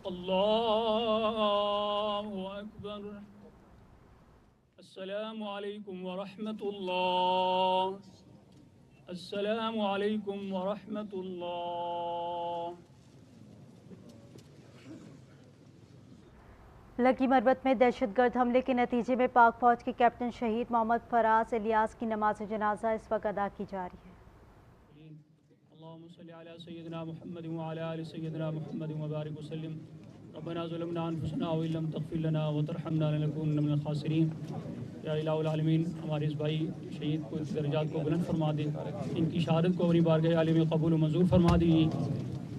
اللہ اکبر۔ السلام علیکم ورحمۃ اللہ۔ السلام علیکم ورحمۃ اللہ۔ لکی مربت میں دہشت گرد حملے کے نتیجے میں پاک فوج کے کیپٹن شہید محمد فراز الیاس کی نماز جنازہ اس وقت ادا کی جا رہی ہے۔ اللہم صلی علی سیدنا محمد وعلی آل سیدنا محمد وبارک وسلم۔ ربنا ظلمنا انفسنا وان لم تغفر لنا وترحمنا لنکونن من الخاسرین۔ یا الہ العالمین، ہمارے اس بھائی شہید کو درجات کو بلند فرما دے، ان کی شہادت کو اپنی بارگاہ عالی میں قبول و منظور فرما دیجیے۔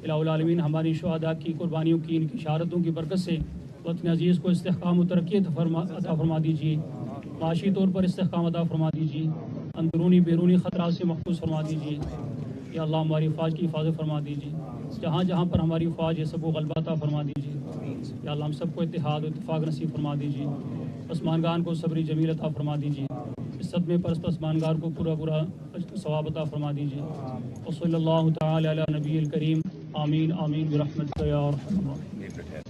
الہ العالمین، ہماری شہداء کی قربانیوں کی، ان کی شہادتوں کی برکت سے وطن عزیز کو استحکام و ترقی عطا فرما دیجیے، معاشی طور پر استحکام عطا فرما دیجیے، اندرونی بیرونی خطرات سے محفوظ فرما دیجیے۔ یا اللہ، ہماری فوج کی حفاظت فرما دیجیے، جہاں جہاں پر ہماری فوج ہے سب کو غلبہ عطا فرما دیجیے۔ یا اللہ، ہم سب کو اتحاد و اتفاق نصیب فرما دیجیے، پسمانگان کو صبر جمیل عطا فرما دیجیے، اس صدمے پر پسمانگار کو پورا ثواب عطا فرما دیجیے۔ وصلی اللہ تعالی علی نبی الکریم، آمین آمین برحمتک یا ارحم الراحمین۔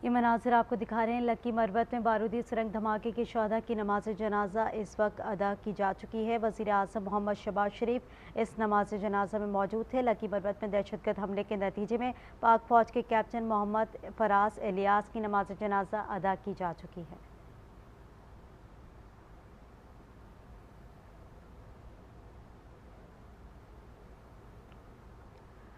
یہ مناظر آپ کو دکھا رہے ہیں لکی مربت میں بارودی سرنگ دھماکے کی شہداء کی نماز جنازہ اس وقت ادا کی جا چکی ہے۔ وزیر اعظم محمد شہباز شریف اس نماز جنازہ میں موجود تھے۔ لکی مربت میں دہشت گرد حملے کے نتیجے میں پاک فوج کے کیپٹن محمد فراز الیاس کی نماز جنازہ ادا کی جا چکی ہے۔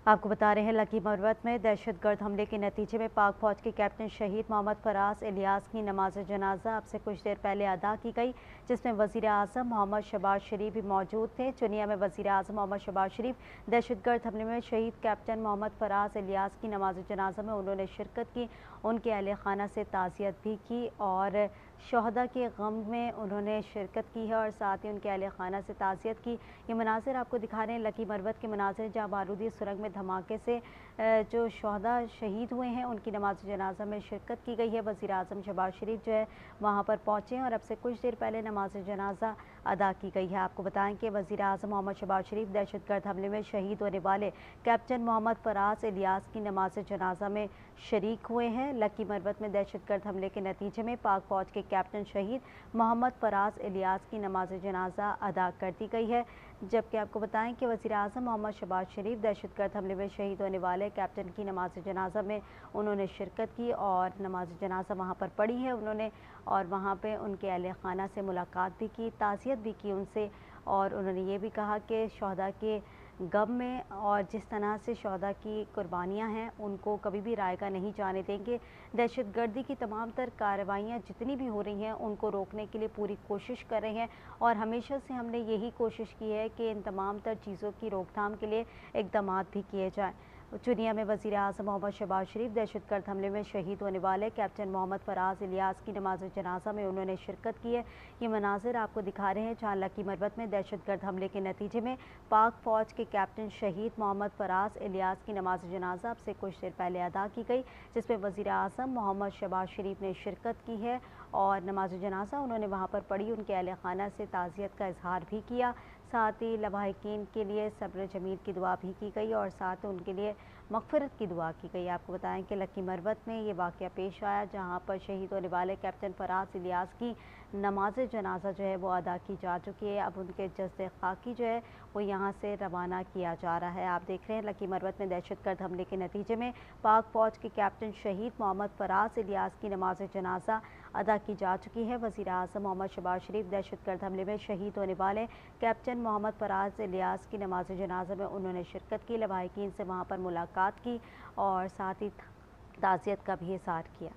آپ کو بتا رہے ہیں لکی مربت میں دہشت گرد حملے کے نتیجے میں پاک فوج کے کیپٹن شہید محمد فراز الیاس کی نماز جنازہ اب سے کچھ دیر پہلے ادا کی گئی، جس میں وزیر اعظم محمد شہباز شریف بھی موجود تھے۔ چنیا میں وزیر اعظم محمد شہباز شریف دہشت گرد حملے میں شہید کیپٹن محمد فراز الیاس کی نماز جنازہ میں انہوں نے شرکت کی، ان کے اہل خانہ سے تعزیت بھی کی اور شہداء کے غم میں انہوں نے شرکت کی ہے اور ساتھ ہی ان کے اہل خانہ سے تعزیت کی۔ یہ مناظر آپ کو دکھا رہے ہیں لکی مربت کے مناظر، جہاں بارودی سرنگ میں دھماکے سے جو شہداء شہید ہوئے ہیں ان کی نماز جنازہ میں شرکت کی گئی ہے۔ وزیر اعظم شہباز شریف جو ہے وہاں پر پہنچے ہیں اور اب سے کچھ دیر پہلے نماز جنازہ ادا کی گئی ہے۔ آپ کو بتائیں کہ وزیر اعظم محمد شہباز شریف دہشت گرد حملے میں شہید ہونے والے کیپٹن محمد فراز الیاس کی نماز جنازہ میں شریک ہوئے ہیں۔ لکی مربت میں دہشت گرد حملے کے نتیجے میں پاک فوج کے کیپٹن شہید محمد فراز الیاس کی نماز جنازہ ادا کر دی گئی ہے، جبکہ آپ کو بتائیں کہ وزیر اعظم محمد شہباز شریف دہشت گرد حملے میں شہید ہونے والے کیپٹن کی نماز جنازہ میں انہوں نے شرکت کی اور نماز جنازہ وہاں پر پڑھی ہے انہوں نے، اور وہاں پہ ان کے اہل خانہ سے ملاقات بھی کی، تعزیت بھی کی ان سے، اور انہوں نے یہ بھی کہا کہ شہداء کے غم میں اور جس طرح سے شہداء کی قربانیاں ہیں ان کو کبھی بھی رائگاں نہیں جانے دیں گے۔ دہشت گردی کی تمام تر کارروائیاں جتنی بھی ہو رہی ہیں ان کو روکنے کے لیے پوری کوشش کر رہے ہیں، اور ہمیشہ سے ہم نے یہی کوشش کی ہے کہ ان تمام تر چیزوں کی روک تھام کے لیے اقدامات بھی کیے جائیں۔ چنیا میں وزیر اعظم محمد شہباز شریف دہشت گرد حملے میں شہید ہونے والے کیپٹن محمد فراز الیاس کی نماز جنازہ میں انہوں نے شرکت کی ہے۔ یہ مناظر آپ کو دکھا رہے ہیں جہاں لکی مربت میں دہشت گرد حملے کے نتیجے میں پاک فوج کے کیپٹن شہید محمد فراز الیاس کی نماز جنازہ اب سے کچھ دیر پہلے ادا کی گئی، جس میں وزیر اعظم محمد شہباز شریف نے شرکت کی ہے اور نماز جنازہ انہوں نے وہاں پر پڑھی، ان کے اہل خانہ سے تعزیت کا اظہار بھی کیا، ساتھ ہی لواحقین کے لیے صبر جمیل کی دعا بھی کی گئی اور ساتھ ان کے لیے مغفرت کی دعا کی گئی۔ آپ کو بتائیں کہ لکی مربت میں یہ واقعہ پیش آیا جہاں پر شہید ہونے والے کیپٹن فراز الیاس کی نماز جنازہ جو ہے وہ ادا کی جا چکی ہے۔ اب ان کے جسد خاکی جو ہے وہ یہاں سے روانہ کیا جا رہا ہے۔ آپ دیکھ رہے ہیں لکی مربت میں دہشت گرد حملے کے نتیجے میں پاک فوج کے کیپٹن شہید محمد فراز الیاس کی نماز جنازہ ادا کی جا چکی ہے۔ وزیر اعظم محمد شہباز شریف دہشت گرد حملے میں شہید ہونے والے کیپٹن محمد فراز الیاس کی نماز جنازہ میں انہوں نے شرکت کی، لواحقین سے وہاں پر ملاقات کی اور ساتھ ہی تعزیت کا بھی اظہار کیا۔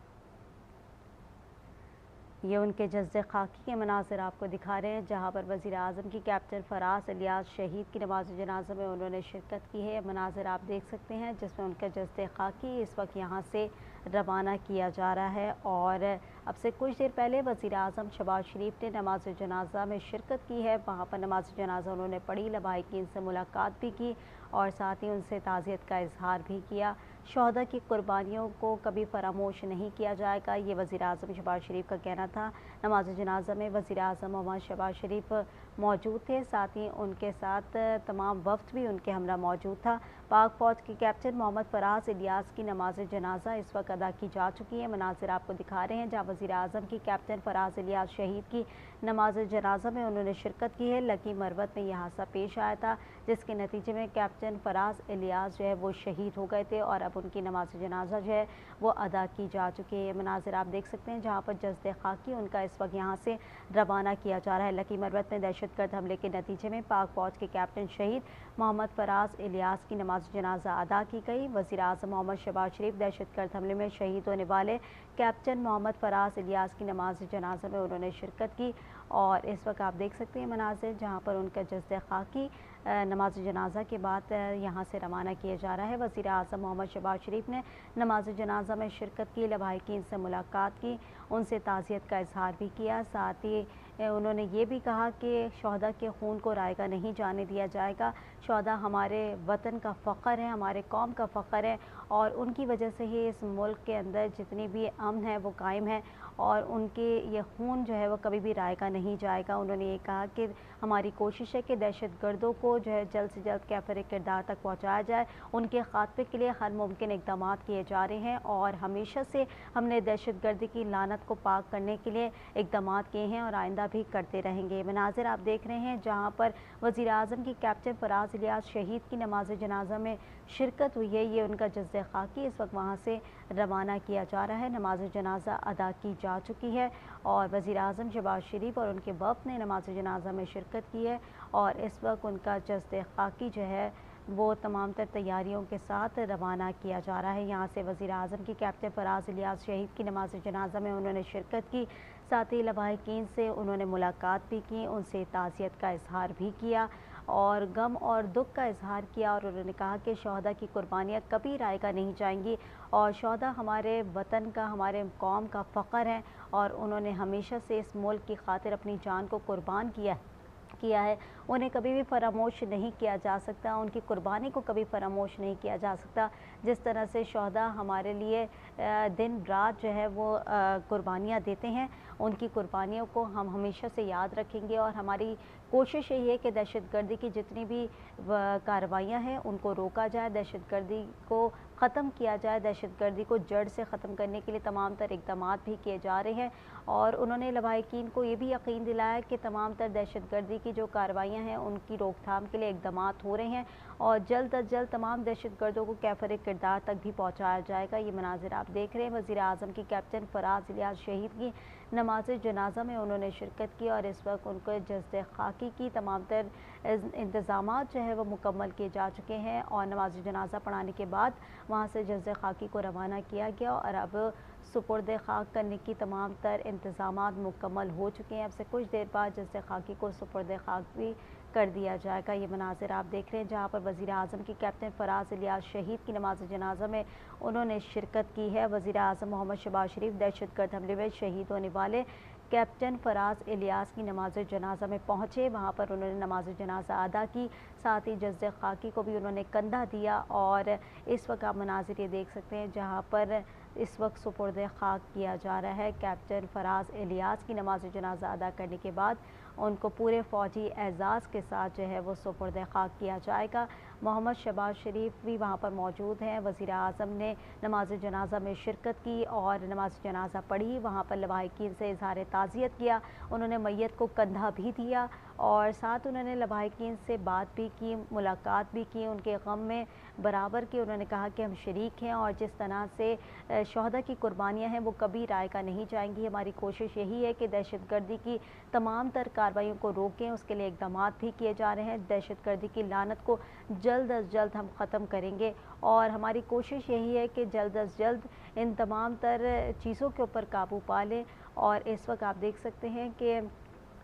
یہ ان کے جسد خاکی کے مناظر آپ کو دکھا رہے ہیں جہاں پر وزیر اعظم کی کیپٹن فراز الیاس شہید کی نماز جنازہ میں انہوں نے شرکت کی ہے۔ یہ مناظر آپ دیکھ سکتے ہیں جس میں ان کا جسد خاکی اس وقت یہاں سے روانہ کیا جا رہا ہے، اور اب سے کچھ دیر پہلے وزیر اعظم شہباز شریف نے نماز جنازہ میں شرکت کی ہے، وہاں پر نماز جنازہ انہوں نے پڑھی، لواحقین سے ملاقات بھی کی اور ساتھ ہی ان سے تعزیت کا اظہار بھی کیا۔ शहदा की कुर्बानियों को कभी फरामोश नहीं किया जाएगा, ये वज़ीर आज़म शहबाज शरीफ का कहना था। नमाज जनाजा में वज़ीर आज़म मोहम्मद शहबाज शरीफ मौजूद थे, साथ ही उनके साथ तमाम वफ्द भी उनके हमरा मौजूद था। पाक फ़ौज के कैप्टन मोहम्मद फराज इलियास की नमाज जनाजा इस वक्त अदा की जा चुकी है। मनाज़िर आपको दिखा रहे हैं जहाँ वज़ीर आज़म की कैप्टन फराज इलियास शहीद की नमाज जनाजा में उन्होंने शिरकत की है। लकी मरवत में यह हादसा पेश आया था, जिसके नतीजे में कैप्टन फराज इलियास जो है वो शहीद हो गए थे और अब उनकी नमाज जनाजा जो है वो अदा की जा चुकी है। मनाज़िर आप देख सकते हैं जहाँ पर जस्द खाकी उनका इस वक्त यहाँ से रवाना किया जा रहा है। लकी मरवत में दहशतगर्द हमले के नतीजे में पाक फ़ौज के कैप्टन शहीद मोहम्मद फराज इलियास की नमाज जनाजा अदा की गई। वज़ीर आज़म मोहम्मद शहबाज शरीफ दहशतगर्द हमले में शहीद होने वाले कैप्टन मोहम्मद फराज इलियास की नमाज जनाजा में उन्होंने शिरकत की और इस वक्त आप देख सकते हैं मनाज़िर जहाँ पर उनका जस्द खाकी नमाज जनाजा के बाद यहाँ से रवाना किया जा रहा है। वज़ीर आज़म मोहम्मद शहबाज शरीफ ने नमाज जनाजा में शिरकत की, लवाहिकीन से मुलाकात की, उनसे ताज़ियत का इजहार भी किया। साथ ही उन्होंने ये भी कहा कि शहदा के खून को रायगा नहीं जाने दिया जाएगा। शहदा हमारे वतन का फ़ख्र है, हमारे कौम का फ़ख्र है और उनकी वजह से ही इस मुल्क के अंदर जितनी भी अमन है वो कायम है और उनके ये खून जो है वो कभी भी रायगा नहीं जाएगा। उन्होंने ये कहा कि हमारी कोशिश है कि दहशतगर्दों को जो है जल्द से जल्द कैफ़र किरदार तक पहुँचाया जाए। उनके खात्मे के लिए हर मुमकिन इक़दाम किए जा रहे हैं और हमेशा से हमने दहशतगर्दी की लानत को पाक करने के लिए इक़दाम किए हैं और आइंदा भी करते रहेंगे। मनाज़िर आप देख रहे हैं जहाँ पर वज़ीर आज़म की कैप्टन फराज इलियास शहीद की नमाज जनाजा में शिरकत हुई है। ये उनका जस्द खाकी इस वक्त वहाँ से रवाना किया जा रहा है। नमाज जनाजा अदा की जा चुकी है और वज़ीर आज़म शहबाज शरीफ और उनके वफ़द ने नमाज जनाजा में शिरकत की है और इस वक्त उनका जस्द खाकी जो है वो तमाम तर तैयारियों के साथ रवाना किया जा रहा है। यहाँ से वज़ीर आज़म की कैप्टन फराज इलियास शहीद की नमाज जनाजा में उन्होंने शिरकत की, साथ ही लवाहिकीन से उन्होंने मुलाकात भी की, उनसे ताज़ियत का इजहार भी किया और गम और दुख का इजहार किया और उन्होंने कहा कि शहदा की कुर्बानियाँ कभी रायगा नहीं जाएंगी और शहदा हमारे वतन का, हमारे कौम का फ़ख्र है और उन्होंने हमेशा से इस मुल्क की खातिर अपनी जान को कुर्बान किया है। उन्हें कभी भी फरामोश नहीं किया जा सकता, उनकी कुर्बानी को कभी फरामोश नहीं किया जा सकता। जिस तरह से शहदा हमारे लिए दिन रात जो है वो कुर्बानियाँ देते हैं, उनकी कुर्बानियों को हम हमेशा से याद रखेंगे और हमारी कोशिश यही है कि दहशतगर्दी की जितनी भी कार्रवाइयाँ हैं उनको रोका जाए, दहशतगर्दी को ख़त्म किया जाए, दहशतगर्दी को जड़ से ख़त्म करने के लिए तमाम तर इक़दाम भी किए जा रहे हैं और उन्होंने लवाहिकीन को ये भी यकीन दिलाया कि तमाम तर दहशतगर्दी की जो कार्रवाइयाँ हैं उनकी रोकथाम के लिए इक़दाम हो रहे हैं और जल्द अज जल्द तमाम दहशतगर्दों को कैफ़र किरदार तक भी पहुँचाया जाएगा। ये मनाज़िर आप देख रहे हैं वज़ीर आज़म की कैप्टन फराज इलियास शहीद की नमाज जनाजा में उन्होंने शिरकत की और इस वक्त उनको जस्द खाकी की तमाम तर इंतज़ाम जो है वो मुकम्मल किए जा चुके हैं और नमाज जनाजा पढ़ाने के बाद वहाँ से जस्द खाकी को रवाना किया गया और अब सुपुर्द खाक करने की तमाम तर इंतज़ाम मुकम्मल हो चुके हैं। अब से कुछ देर बाद जस्द खाकी को सुपुर्द खाक भी कर दिया जाएगा। ये मनाज़िर आप देख रहे हैं जहाँ पर वज़ीर आज़म की कैप्टन फराज इलियास शहीद की नमाज जनाजा में उन्होंने शिरकत की है। वज़ीर आज़म मोहम्मद शहबाज शरीफ दहशतगर्द हमले में शहीद होने वाले कैप्टन फराज इलियास की नमाज जनाजा में पहुँचे, वहाँ पर उन्होंने नमाज जनाजा अदा की, साथ ही जस्द खाकी को भी उन्होंने कंधा दिया और इस वक्त आप मनाज़िर ये देख सकते हैं जहाँ पर इस वक्त सुपुर्द खाक किया जा रहा है। कैप्टन फराज इलियास की नमाज जनाजा अदा करने के बाद उनको पूरे फ़ौजी एज़ाज़ के साथ जो है वो सुपुर्द खाक किया जाएगा। मोहम्मद शहबाज शरीफ भी वहाँ पर मौजूद हैं। वज़ीर आज़म ने नमाज जनाजा में शिरकत की और नमाज जनाजा पढ़ी, वहाँ पर लवाहिकीन से इज़हार ताज़ियत किया, उन्होंने मैयत को कंधा भी दिया और साथ उन्होंने लवाहिकीन से बात भी की, मुलाकात भी की, उनके गम में बराबर की उन्होंने कहा कि हम शरीक हैं और जिस तरह से शहदा की कुर्बानियाँ हैं वो कभी रायगा नहीं जाएंगी। हमारी कोशिश यही है कि दहशतगर्दी की तमाम तर कार्रवाइयों को रोकें, उसके लिए इक़दाम भी किए जा रहे हैं। दहशतगर्दी की लानत को जल्द अज जल्द हम ख़त्म करेंगे और हमारी कोशिश यही है कि जल्द अज जल्द इन तमाम तर चीज़ों के ऊपर काबू पा लें। और इस वक्त आप देख सकते हैं कि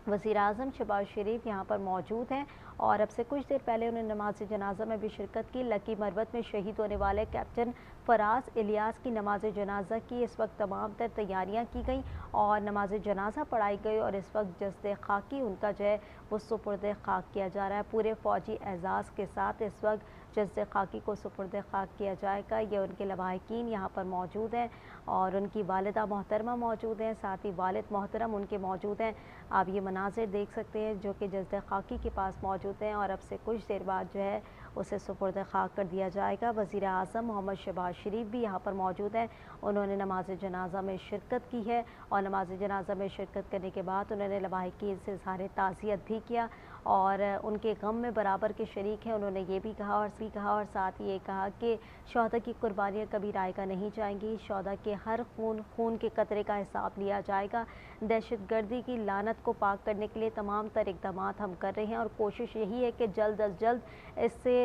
वज़ीर आज़म शहबाज शरीफ यहाँ पर मौजूद हैं और अब से कुछ देर पहले उन्होंने नमाज जनाजा में भी शिरकत की। लकी मरवत में शहीद होने वाले कैप्टन फराज इलियास की नमाज जनाजा की इस वक्त तमाम तर तैयारियां की गई और नमाज जनाजा पढ़ाई गई और इस वक्त जस्द खाकी उनका जो है वो सुपुर्द खाक किया जा रहा है। पूरे फ़ौजी एजाज़ के साथ इस वक्त जस्द खाकी को सुपुर्द खाक किया जाएगा। ये उनके लवाहिकीन यहाँ पर मौजूद हैं और उनकी वालिदा मोहतरमा मौजूद हैं, साथ ही वालिद मोहतरम उनके मौजूद हैं। आप ये मनाजिर देख सकते हैं जो कि जस्द खाकी के पास मौजूद हैं और अब से कुछ देर बाद जो है उसे सुपुर्द खाक कर दिया जाएगा। वज़ीर आज़म मोहम्मद शहबाज शरीफ भी यहाँ पर मौजूद हैं। उन्होंने नमाज जनाजा में शिरकत की है और नमाज जनाजा में शिरकत करने के बाद उन्होंने लवाहिकीन से इज़हार ताज़ियत भी किया और उनके गम में बराबर के शरीक हैं। उन्होंने ये भी कहा और साथ ही ये कहा कि शहदा की कुर्बानियाँ कभी रायगा नहीं जाएंगी। शहदा के हर खून के कतरे का हिसाब लिया जाएगा। दहशत गर्दी की लानत को पाक करने के लिए तमाम तर इक़दाम हम कर रहे हैं और कोशिश यही है कि जल्द अज जल्द इससे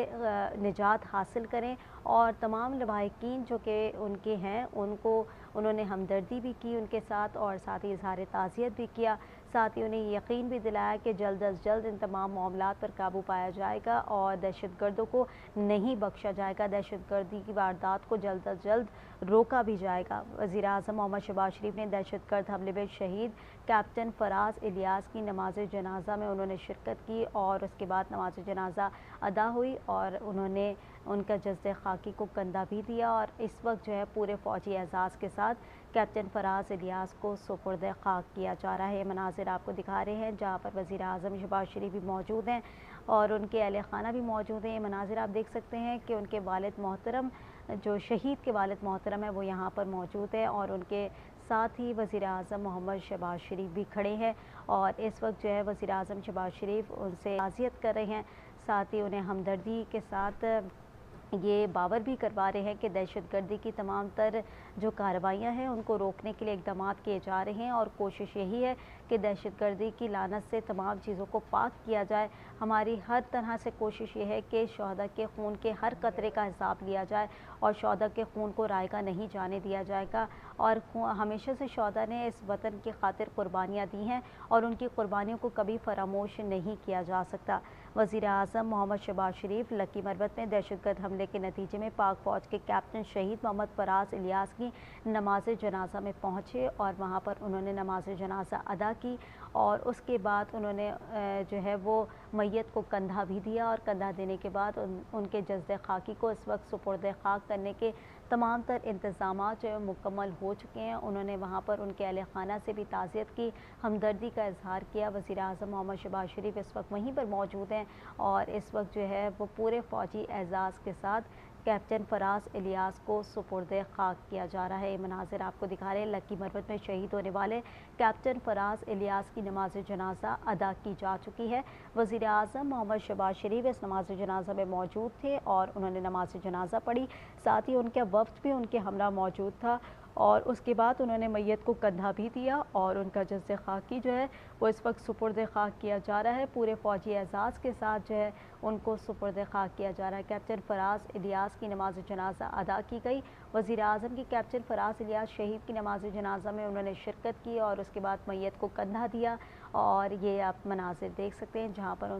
निजात हासिल करें और तमाम लवाहिकीन जो कि उनके हैं उनको उन्होंने हमदर्दी भी की उनके साथ और साथ ही इज़हार ताज़ियत भी किया। साथ ही उन्हें यकीन भी दिलाया कि जल्द अज जल्द इन तमाम मामलात पर काबू पाया जाएगा और दहशत गर्दों को नहीं बख्शा जाएगा। दहशत गर्दी की वारदात को जल्द अज जल्द रोका भी जाएगा। वज़ीर आज़म मोहम्मद शहबाज शरीफ ने दहशत गर्द हमले में शहीद कैप्टन फराज इलियास की नमाज जनाजा में उन्होंने शिरकत की और उसके बाद नमाज जनाजा अदा हुई और उन्होंने उनका जस्द खाकी को कंधा भी दिया और इस वक्त जो है पूरे फ़ौजी एजाज़ के साथ कैप्टन फराज इलियास को सुपुर्द खाक किया जा रहा है। ये मनाजिर आपको दिखा रहे हैं जहाँ पर वज़ीर आज़म शहबाज शरीफ भी मौजूद हैं और उनके अहले खाना भी मौजूद हैं। ये मनाजिर आप देख सकते हैं कि उनके वालिद मोहतरम जो शहीद के वालिद मोहतरम है वो यहाँ पर मौजूद है और उनके साथ ही वज़ीर आज़म मोहम्मद शहबाज शरीफ भी खड़े हैं और इस वक्त जो है वज़ीर आज़म शहबाज शरीफ उनसे ताज़ियत कर रहे हैं। साथ ही उन्हें हमदर्दी के साथ ये बावर भी करवा रहे हैं कि दहशत गर्दी की तमाम तर जो कार्रवाइयाँ हैं उनको रोकने के लिए इक़दाम किए जा रहे हैं और कोशिश यही है कि दहशत गर्दी की लानत से तमाम चीज़ों को पाक किया जाए। हमारी हर तरह से कोशिश ये है कि शहदा के खून के हर कतरे का हिसाब लिया जाए और शहदा के खून को रायगा नहीं जाने दिया जाएगा और हमेशा से शहदा ने इस वतन की खातिर कुर्बानियाँ दी हैं और उनकी कुर्बानियों को कभी फरामोश नहीं किया जा सकता। वज़ीर आज़म मोहम्मद शहबाज शरीफ लकी मरबत में दहशतगर्द हमले के नतीजे में पाक फ़ौज के कैप्टन शहीद मोहम्मद फराज इलियास की नमाज जनाजा में पहुँचे और वहाँ पर उन्होंने नमाज जनाजा अदा की और उसके बाद उन्होंने जो है वो मैयत को कंधा भी दिया और कंधा देने के बाद उनके जस्द खाकी को इस वक्त सुपुर्द खाक करने के तमाम तर इंतज़ामात जो है मुकम्मल हो चुके हैं। उन्होंने वहाँ पर उनके अहले खाना से भी ताज़ियत की, हमदर्दी का इजहार किया। वज़ीर आज़म मोहम्मद शहबाज शरीफ इस वक्त वहीं पर मौजूद हैं और इस वक्त जो है वो पूरे फ़ौजी एजाज़ के साथ कैप्टन फराज इलियास को सुपुर्द खाक किया जा रहा है। ये मनाजिर आपको दिखा रहे हैं लकी मरबत में शहीद होने वाले कैप्टन फराज इलियास की नमाज जनाजा अदा की जा चुकी है। वज़ीर आज़म मोहम्मद शहबाज शरीफ इस नमाज जनाजा में मौजूद थे और उन्होंने नमाज जनाजा पढ़ी। साथ ही उनका वफ्द भी उनके हमरा मौजूद था और उसके बाद उन्होंने मैयत को कंधा भी दिया और उनका जस्द खाकी जो है वो इस वक्त सुपुर्द खाक किया जा रहा है। पूरे फ़ौजी एजाज़ के साथ जो है उनको सुपुर्द खाक किया जा रहा है। कैप्टन फराज इलियास की नमाज जनाजा अदा की गई। वज़ीर आज़म की कैप्टन फराज इलियास शहीद की नमाज जनाजा में उन्होंने शिरकत की और उसके बाद मैयत को कंधा दिया और ये आप मनाजिर देख सकते हैं जहाँ पर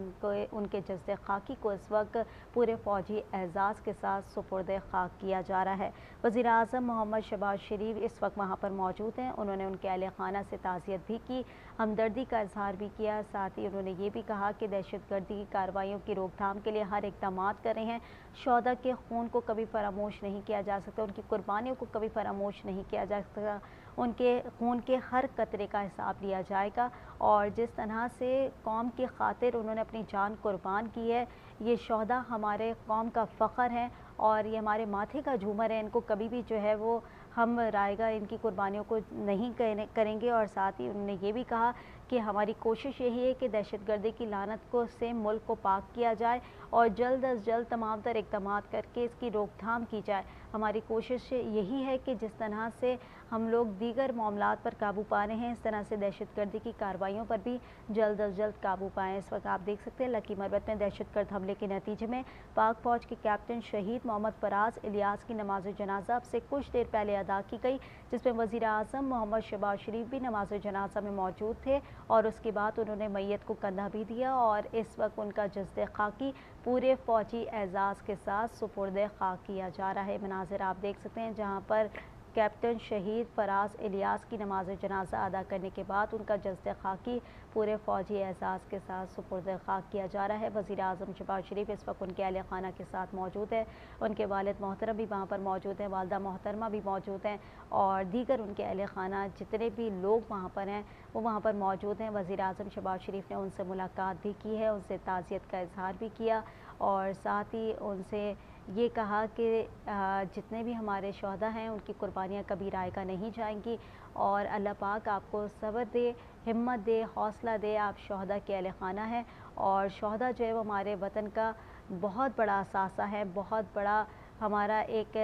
उनके जस्द खाकी को इस वक्त पूरे फ़ौजी एजाज़ के साथ सुपुर्द खाक किया जा रहा है। वज़ीर आज़म मोहम्मद शहबाज शरीफ इस वक्त वहाँ पर मौजूद हैं। उन्होंने उनके अहले खाना से ताज़ियत भी की, हमदर्दी का इजहार भी किया। साथ ही उन्होंने ये भी कहा कि दहशत गर्दी की कार्रवाइयों की रोकथाम के लिए हर इक़दाम कर रहे हैं। शहदा के खून को कभी फरामोश नहीं किया जा सकता, उनकी कुर्बानियों को कभी फरामोश नहीं किया जा सकता। उनके खून के हर कतरे का हिसाब लिया जाएगा और जिस तरह से कौम की खातिर उन्होंने अपनी जान कुर्बान की है, ये शहदा हमारे कौम का फ़ख्र है और ये हमारे माथे का झूमर है। इनको कभी भी जो है वो हम रायगा इनकी कुर्बानियों को नहीं करेंगे। और साथ ही उन्होंने ये भी कहा कि हमारी कोशिश यही है कि दहशतगर्दी की लानत को से मुल्क को पाक किया जाए और जल्द अज जल्द तमाम तर इक़दाम करके इसकी रोकथाम की जाए। हमारी कोशिश यही है कि जिस तरह से ہم لوگ دیگر معاملات پر قابو پا رہے ہیں، اس طرح سے دہشت گردی کی کارروائیوں پر بھی جلد از جلد قابو پائیں۔ اس وقت آپ دیکھ سکتے ہیں لکی مروت میں دہشت گرد حملے کے نتیجے میں پاک فوج کے کیپٹن شہید محمد فراز الیاس کی نماز جنازہ اب سے کچھ دیر پہلے ادا کی گئی، جس میں وزیر اعظم محمد شہباز شریف بھی نماز جنازہ میں موجود تھے اور اس کے بعد انہوں نے میت کو کندھا بھی دیا اور اس وقت ان کا جسد خاکی پورے فوجی اعزاز کے ساتھ سپرد خاک کیا جا رہا ہے۔ مناظر آپ دیکھ سکتے ہیں جہاں پر کیپٹن شہید فراز الیاس کی نماز جنازہ ادا کرنے کے بعد ان کا جسد خاکی پورے فوجی اعزاز کے ساتھ سپرد خاک کیا جا رہا ہے۔ وزیر اعظم شہباز شریف اس وقت ان کے اہل خانہ کے ساتھ موجود ہے، ان کے والد محترم بھی وہاں پر موجود ہیں، والدہ محترمہ بھی موجود ہیں اور دیگر ان کے اہل خانہ جتنے بھی لوگ وہاں پر ہیں وہ وہاں پر موجود ہیں۔ وزیر اعظم شہباز شریف نے ان سے ملاقات بھی کی ہے، ان سے تعزیت کا اظہار بھی کیا اور ساتھ ہی ان سے یہ کہا کہ جتنے بھی ہمارے شہداء ہیں ان کی قربانیاں کبھی رائگاں نہیں جائیں گی اور اللہ پاک آپ کو صبر دے، ہمت دے، حوصلہ دے۔ آپ شہداء کے اہل خانہ ہیں اور شہداء جو ہے وہ ہمارے وطن کا بہت بڑا اثاثہ ہے، بہت بڑا ہمارا ایک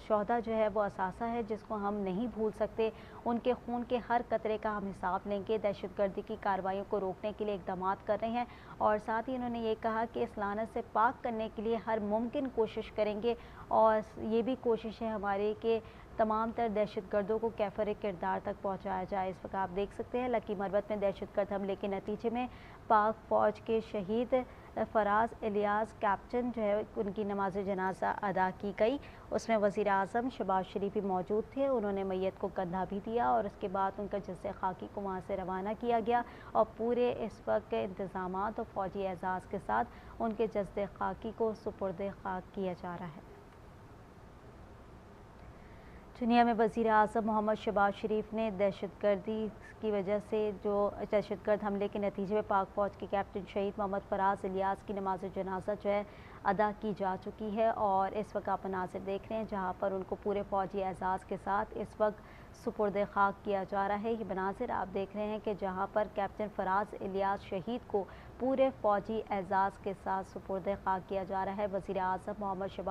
شہداء جو ہے وہ اثاثہ ہے جس کو ہم نہیں بھول سکتے۔ ان کے خون کے ہر قطرے کا ہم حساب لیں گے، دہشت گردی کی کارروائیوں کو روکنے کے لیے اقدامات کر رہے ہیں اور ساتھ ہی انہوں نے یہ کہا کہ اس لعنت سے پاک کرنے کے لیے ہر ممکن کوشش کریں گے اور یہ بھی کوشش ہے ہماری کہ تمام تر دہشت گردوں کو کیفر کردار تک پہنچایا جائے۔ اس وقت آپ دیکھ سکتے ہیں لکی مروت میں دہشت گرد حملے کے نتیجے میں پاک فوج کے شہید فراز الیاس کیپٹن جو ہے ان کی نماز جنازہ ادا کی گئی۔ اس میں وزیر اعظم شہباز شریف بھی موجود تھے، انہوں نے میت کو کندھا بھی دیا اور اس کے بعد ان کا جسد خاکی کو وہاں سے روانہ کیا گیا اور پورے اس وقت انتظامات اور فوجی اعزاز کے ساتھ ان کے جسد خاکی کو سپرد خاک کیا جا رہا ہے۔ چنیا میں وزیر اعظم محمد شہباز شریف نے دہشت گردی کی وجہ سے جو دہشت گرد حملے کے نتیجے میں پاک فوج کے کیپٹن شہید محمد فراز الیاس کی نماز جنازہ جو ہے ادا کی جا چکی ہے اور اس وقت آپ مناظر دیکھ رہے ہیں جہاں پر ان کو پورے فوجی اعزاز کے ساتھ اس وقت سپرد خاک کیا جا رہا ہے۔ یہ مناظر آپ دیکھ رہے ہیں کہ جہاں پر کیپٹن فراز الیاس شہید کو پورے فوجی اعزاز کے ساتھ سپرد خاک کیا جا رہا ہے۔ وزیر اعظم محمد شہباز